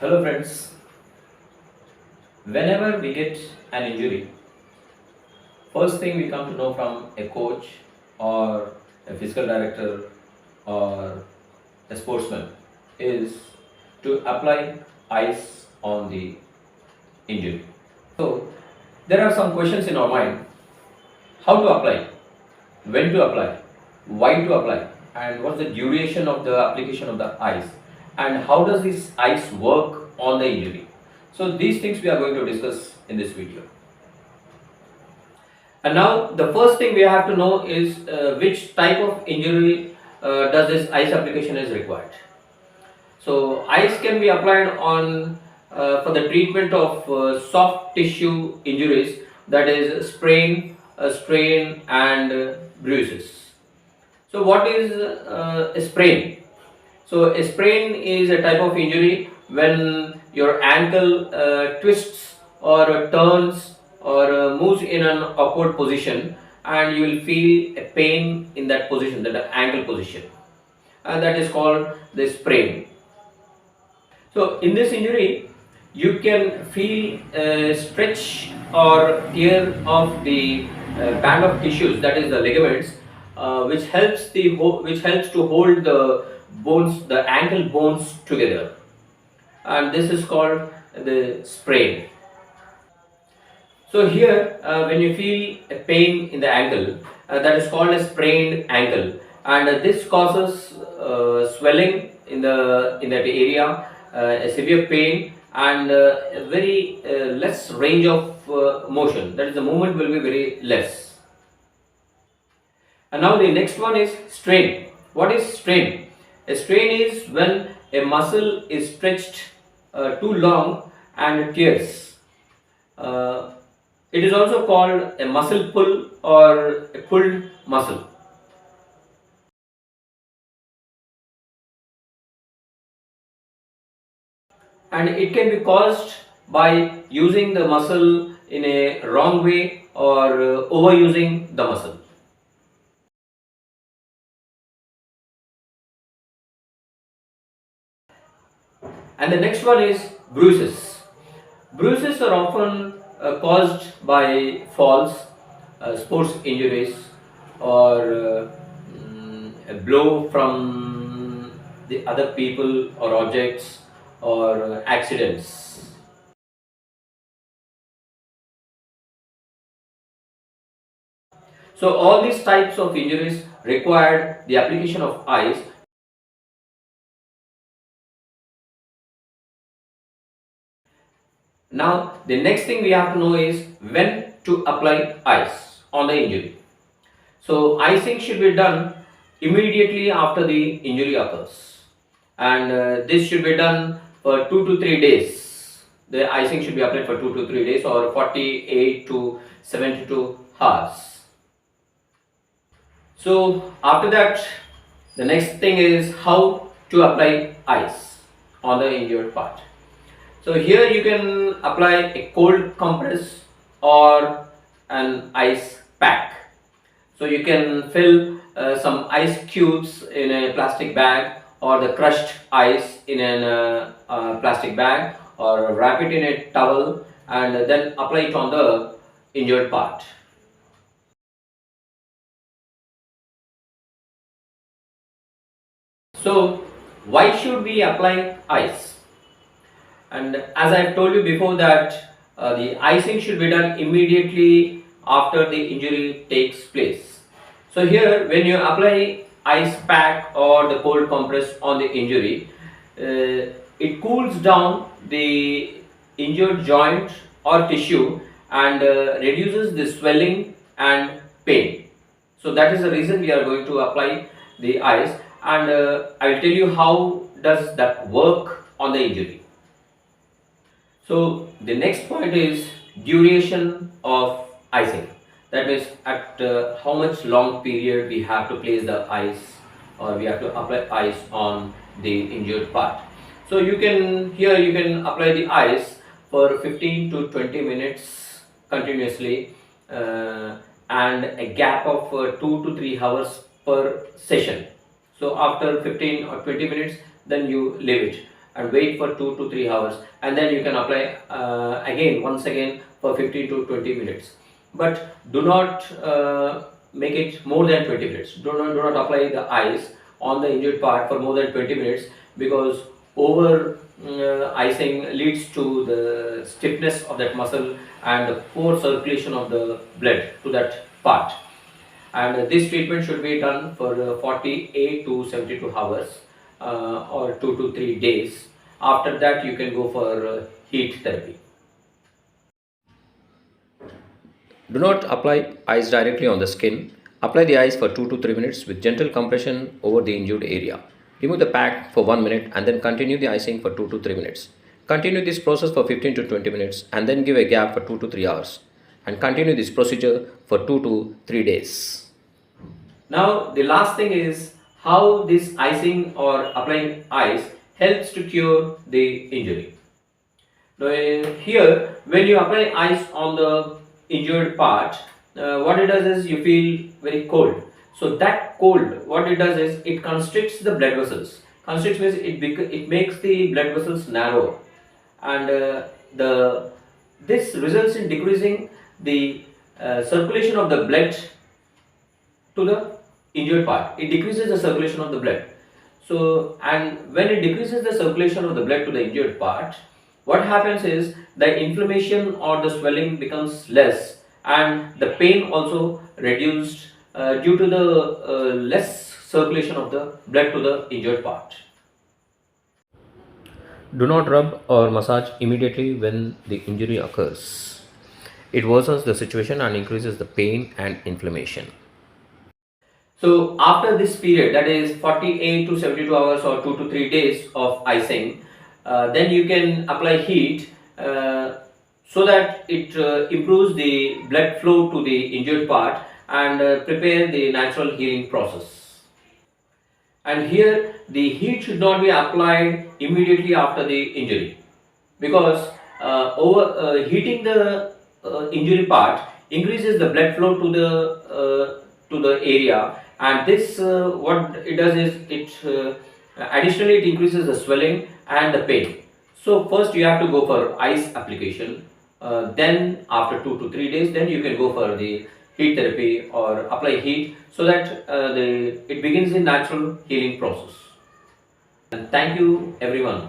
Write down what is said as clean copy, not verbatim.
Hello friends, whenever we get an injury, first thing we come to know from a coach or a physical director or a sportsman is to apply ice on the injury. So there are some questions in our mind: how to apply, when to apply, why to apply, and what's the duration of the application of the ice, and how does this ice work on the injury. So these things we are going to discuss in this video. And now the first thing we have to know is which type of injury does this ice application is required. So ice can be applied on for the treatment of soft tissue injuries, that is sprain, strain and bruises. So what is a sprain? So a sprain is a type of injury when your ankle twists or turns or moves in an awkward position, and you will feel a pain in that position, that ankle position, and that is called the sprain. So in this injury, you can feel a stretch or tear of the band of tissues, that is the ligaments, which helps to hold the bones, the ankle bones together, and this is called the sprain. So here, when you feel a pain in the ankle, that is called a sprained ankle, and this causes swelling in that area, a severe pain, and a very less range of motion. That is, the movement will be very less. And now the next one is strain. What is strain? A strain is when a muscle is stretched too long and tears. It is also called a muscle pull or a pulled muscle. And it can be caused by using the muscle in a wrong way or overusing the muscle. And the next one is bruises. Bruises are often caused by falls, sports injuries, or a blow from the other people or objects, or accidents. So all these types of injuries required the application of ice. Now the next thing we have to know is when to apply ice on the injury. So icing should be done immediately after the injury occurs, and this should be done for 2 to 3 days. The icing should be applied for 2 to 3 days or 48 to 72 hours. So after that, the next thing is how to apply ice on the injured part. So here you can apply a cold compress or an ice pack. So you can fill some ice cubes in a plastic bag, or the crushed ice in a plastic bag, or wrap it in a towel and then apply it on the injured part. So why should we apply ice? And as I have told you before that the icing should be done immediately after the injury takes place. So here, when you apply ice pack or the cold compress on the injury, it cools down the injured joint or tissue and reduces the swelling and pain. So that is the reason we are going to apply the ice, and I will tell you how does that work on the injury. So the next point is duration of icing. That means at how much long period we have to place the ice, or we have to apply ice on the injured part. So you can apply the ice for 15 to 20 minutes continuously, and a gap of 2 to 3 hours per session. So after 15 or 20 minutes, then you leave it. and wait for 2 to 3 hours, and then you can apply again once again for 15 to 20 minutes. But do not make it more than 20 minutes. Do not apply the ice on the injured part for more than 20 minutes, because over icing leads to the stiffness of that muscle and the poor circulation of the blood to that part. And this treatment should be done for 48 to 72 hours or 2 to 3 days. After that you can go for heat therapy. Do not apply ice directly on the skin. Apply the ice for 2 to 3 minutes with gentle compression over the injured area. Remove the pack for 1 minute and then continue the icing for 2 to 3 minutes. Continue this process for 15 to 20 minutes and then give a gap for 2 to 3 hours. And continue this procedure for 2 to 3 days. Now the last thing is how this icing or applying ice helps to cure the injury. Now here, when you apply ice on the injured part, what it does is you feel very cold. So that cold, what it does is it constricts the blood vessels. Constricts means it makes the blood vessels narrow, and this results in decreasing the circulation of the blood to the injured part. It decreases the circulation of the blood. So, and when it decreases the circulation of the blood to the injured part, what happens is the inflammation or the swelling becomes less, and the pain also reduced due to the less circulation of the blood to the injured part. Do not rub or massage immediately when the injury occurs. It worsens the situation and increases the pain and inflammation. So after this period, that is 48 to 72 hours or 2 to 3 days of icing, then you can apply heat so that it improves the blood flow to the injured part and prepare the natural healing process. And here the heat should not be applied immediately after the injury, because heating the injury part increases the blood flow to the area, and this what it does is it additionally it increases the swelling and the pain. So first you have to go for ice application, then after 2 to 3 days then you can go for the heat therapy or apply heat, so that it begins the natural healing process. And thank you everyone.